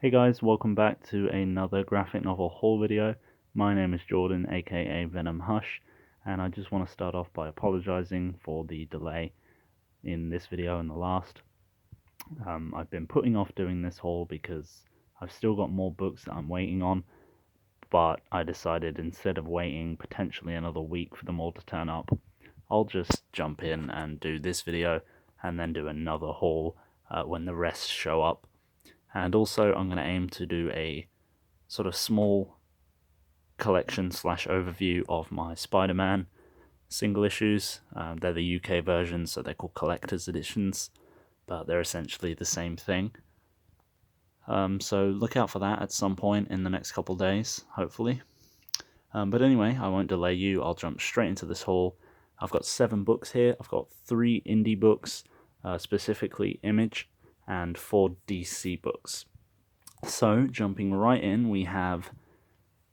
Hey guys, welcome back to another graphic novel haul video. My name is Jordan, aka Venom Hush, and I just want to start off by apologizing for the delay in this video and the last. I've been putting off doing this haul because I've still got more books that I'm waiting on, but I decided instead of waiting potentially another week for them all to turn up, I'll just jump in and do this video and then do another haul when the rest show up. And also I'm going to aim to do a sort of small collection slash overview of my Spider-Man single issues. They're the UK versions, so they're called collector's editions, but they're essentially the same thing. So look out for that at some point in the next couple days, hopefully. But anyway, I won't delay you. I'll jump straight into this haul. I've got 7 books here. I've got 3 indie books, specifically Image, and 4 DC books. So, jumping right in, we have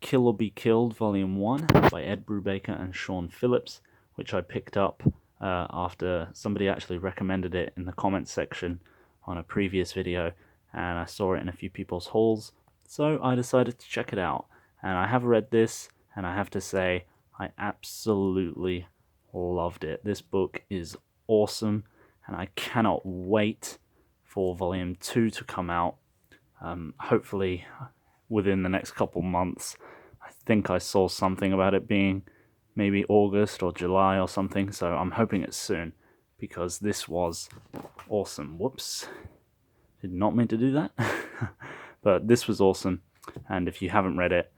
Kill or Be Killed Volume 1 by Ed Brubaker and Sean Phillips, which I picked up after somebody actually recommended it in the comments section on a previous video, and I saw it in a few people's hauls, so I decided to check it out. And I have read this, and I have to say, I absolutely loved it. This book is awesome, and I cannot wait for Volume 2 to come out, hopefully within the next couple months. I think I saw something about it being maybe August or July or something, so I'm hoping it's soon, because this was awesome. Whoops, did not mean to do that. But this was awesome, and if you haven't read it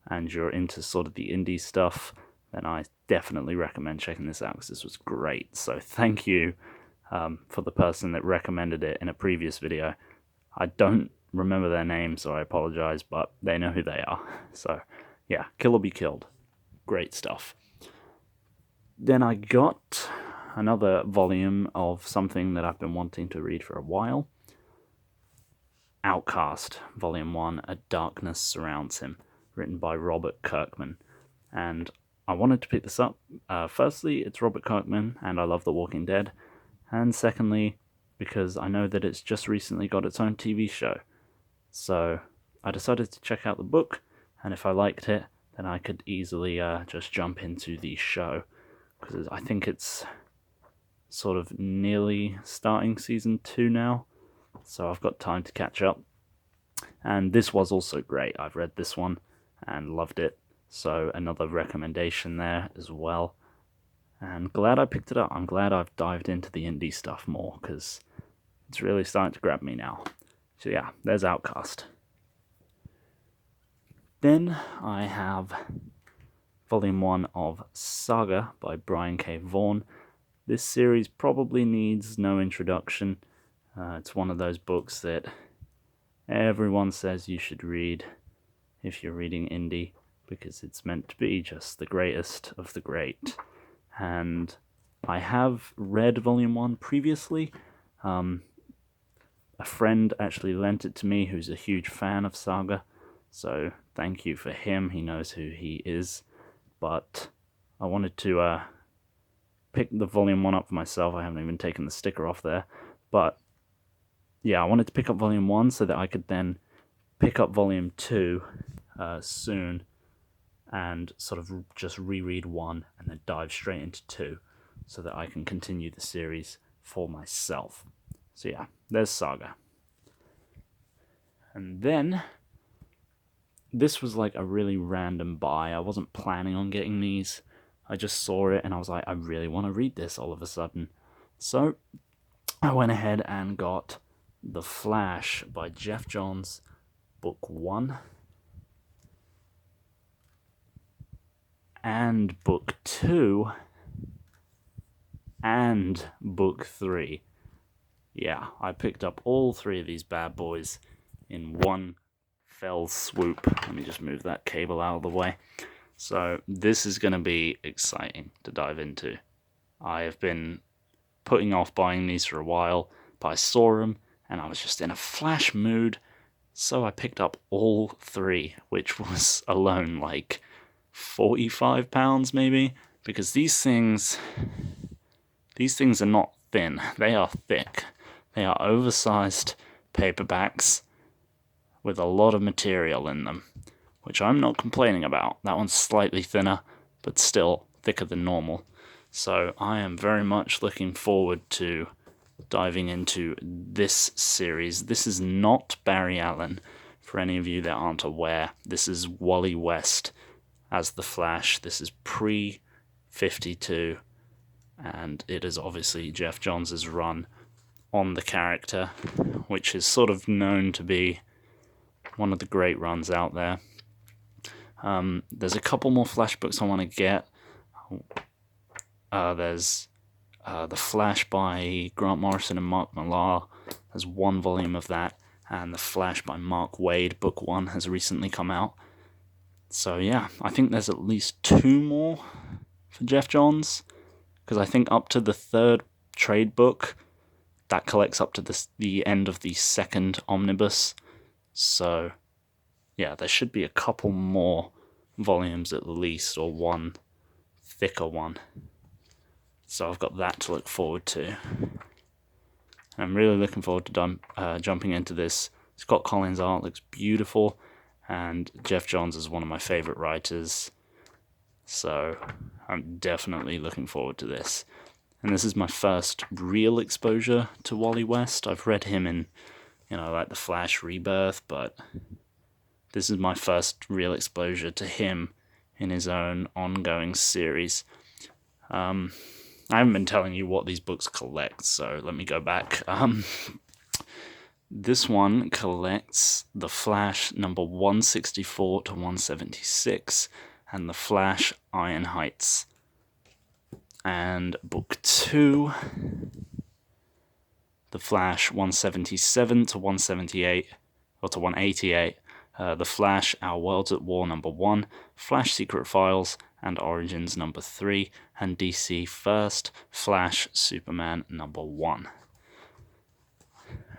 and you're into sort of the indie stuff, then I definitely recommend checking this out, because this was great. So thank you for the person that recommended it in a previous video. I don't remember their name, so I apologize, but they know who they are. So yeah, Kill or Be Killed. Great stuff. Then I got another volume of something that I've been wanting to read for a while. Outkast, Volume 1, A Darkness Surrounds Him, written by Robert Kirkman. And I wanted to pick this up. Firstly, it's Robert Kirkman, and I love The Walking Dead. And secondly, because I know that it's just recently got its own TV show. So I decided to check out the book, and if I liked it, then I could easily just jump into the show, because I think it's sort of nearly starting season 2 now, so I've got time to catch up. And this was also great. I've read this one and loved it, so another recommendation there as well. And glad I picked it up. I'm glad I've dived into the indie stuff more, because it's really starting to grab me now. So yeah, there's Outkast. Then I have Volume 1 of Saga by Brian K. Vaughan. This series probably needs no introduction. It's one of those books that everyone says you should read if you're reading indie, because it's meant to be just the greatest of the great. And I have read Volume 1 previously. A friend actually lent it to me who's a huge fan of Saga, so thank you for him. He knows who he is. But I wanted to pick the Volume 1 up for myself. I haven't even taken the sticker off there. But yeah, I wanted to pick up Volume 1 so that I could then pick up Volume 2 soon, and sort of just reread 1 and then dive straight into 2, so that I can continue the series for myself. So yeah, there's Saga. And then, this was like a really random buy. I wasn't planning on getting these. I just saw it and I was like, I really want to read this all of a sudden. So I went ahead and got The Flash by Jeff Johns, Book 1. And Book 2, and Book 3. Yeah, I picked up all 3 of these bad boys in one fell swoop. Let me just move that cable out of the way. So this is going to be exciting to dive into. I have been putting off buying these for a while, but I saw them and I was just in a Flash mood, so I picked up all 3, which was alone like £45 maybe, because these things are not thin, they are thick. They are oversized paperbacks with a lot of material in them, which I'm not complaining about. That one's slightly thinner, but still thicker than normal. So I am very much looking forward to diving into this series. This is not Barry Allen, for any of you that aren't aware. This is Wally West as the Flash. This is pre-52, and it is obviously Geoff Johns' run on the character, which is sort of known to be one of the great runs out there. There's a couple more Flash books I want to get. There's The Flash by Grant Morrison and Mark Millar. There's one volume of that, and The Flash by Mark Waid, book 1, has recently come out. So yeah, I think there's at least 2 more for Geoff Johns, because I think up to the 3rd trade book, that collects up to the end of the 2nd omnibus. So yeah, there should be a couple more volumes at least, or one thicker one. So I've got that to look forward to. And I'm really looking forward to jumping into this. Scott Collins' art looks beautiful, and Geoff Johns is one of my favourite writers. So I'm definitely looking forward to this. And this is my first real exposure to Wally West. I've read him in, like The Flash Rebirth, but this is my first real exposure to him in his own ongoing series. I haven't been telling you what these books collect, so let me go back. This one collects The Flash number 164 to 176, and The Flash Iron Heights. And book 2, The Flash 177 to 178, or to 188, The Flash Our Worlds at War number 1, Flash Secret Files and Origins number 3, and DC First Flash Superman number 1.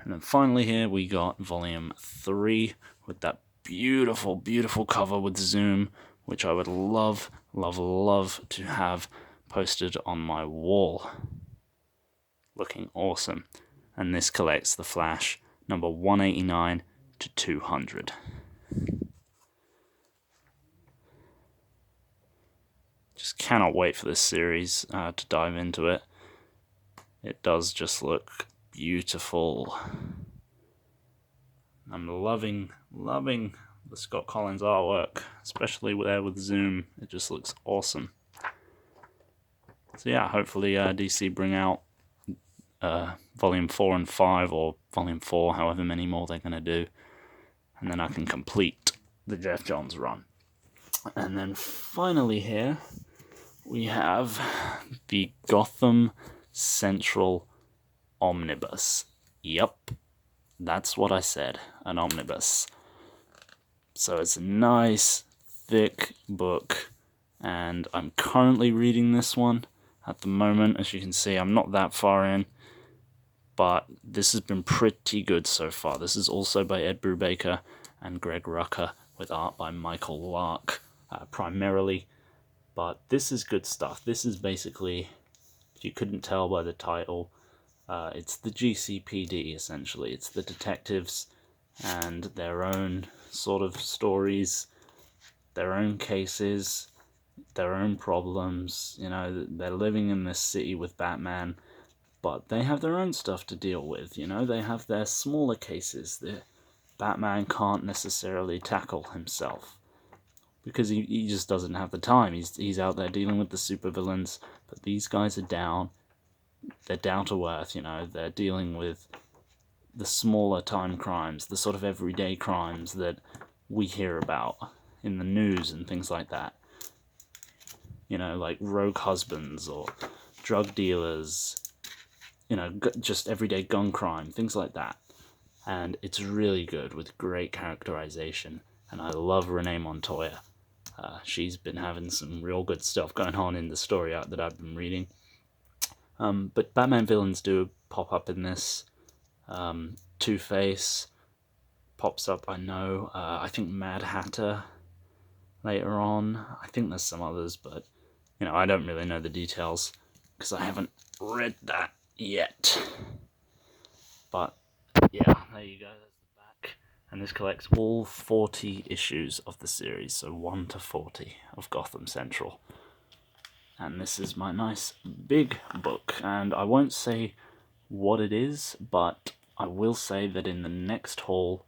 And then finally here we got volume 3 with that beautiful, beautiful cover with zoom, which I would love, love, love to have posted on my wall. Looking awesome. And this collects The Flash number 189 to 200. Just cannot wait for this series to dive into it. It does just look beautiful. I'm loving the Scott Collins artwork, especially there with zoom. It just looks awesome. So yeah, hopefully DC bring out volume 4 and 5, or volume 4, however many more they're going to do, and then I can complete the Geoff Johns run. And then finally here we have the Gotham Central omnibus. Yep, that's what I said, an omnibus. So it's a nice thick book, and I'm currently reading this one at the moment. As you can see, I'm not that far in, but this has been pretty good so far. This is also by Ed Brubaker and Greg Rucka, with art by Michael Lark primarily. But this is good stuff. This is basically, if you couldn't tell by the title, it's the GCPD, essentially. It's the detectives and their own sort of stories, their own cases, their own problems. They're living in this city with Batman, but they have their own stuff to deal with. They have their smaller cases that Batman can't necessarily tackle himself, because he just doesn't have the time. He's out there dealing with the supervillains, but these guys are down. They're down to earth, They're dealing with the smaller time crimes, the sort of everyday crimes that we hear about in the news and things like that. Like rogue husbands or drug dealers, just everyday gun crime, things like that. And it's really good, with great characterization. And I love Renee Montoya. She's been having some real good stuff going on in the story arc that I've been reading. But Batman villains do pop up in this. Two-Face pops up, I know. I think Mad Hatter later on. I think there's some others, but I don't really know the details because I haven't read that yet. But yeah, there you go. That's the back. And this collects all 40 issues of the series, so 1 to 40 of Gotham Central. And this is my nice big book, and I won't say what it is, but I will say that in the next haul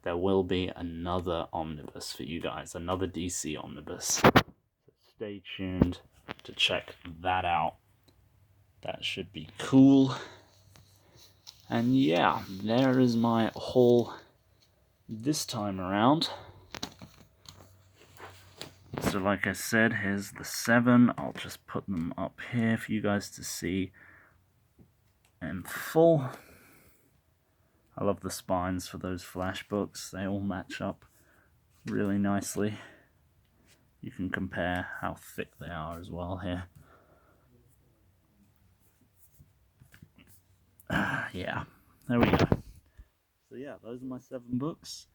there will be another omnibus for you guys, another DC omnibus. So stay tuned to check that out. That should be cool. And yeah, there is my haul this time around. So like I said, here's the 7. I'll just put them up here for you guys to see in full. I love the spines for those flash books. They all match up really nicely. You can compare how thick they are as well here. Yeah, there we go. So yeah, those are my 7 books.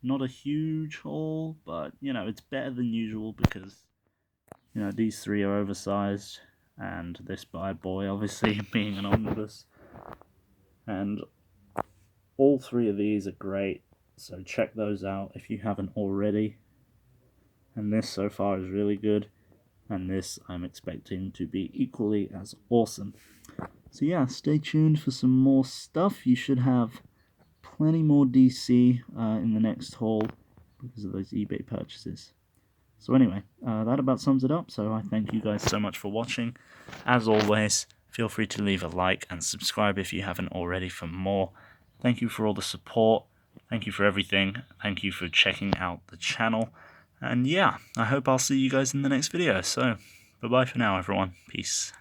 Not a huge haul, but you know, it's better than usual because you know, these 3 are oversized, and this bad boy obviously being an omnibus. And all 3 of these are great, so check those out if you haven't already. And this so far is really good, and this I'm expecting to be equally as awesome. So yeah, stay tuned for some more stuff. You should have plenty more DC in the next haul because of those eBay purchases. So anyway, that about sums it up, so I thank you guys so much for watching. As always, feel free to leave a like and subscribe if you haven't already for more. Thank you for all the support, thank you for everything, thank you for checking out the channel, and yeah, I hope I'll see you guys in the next video, so bye-bye for now everyone, peace.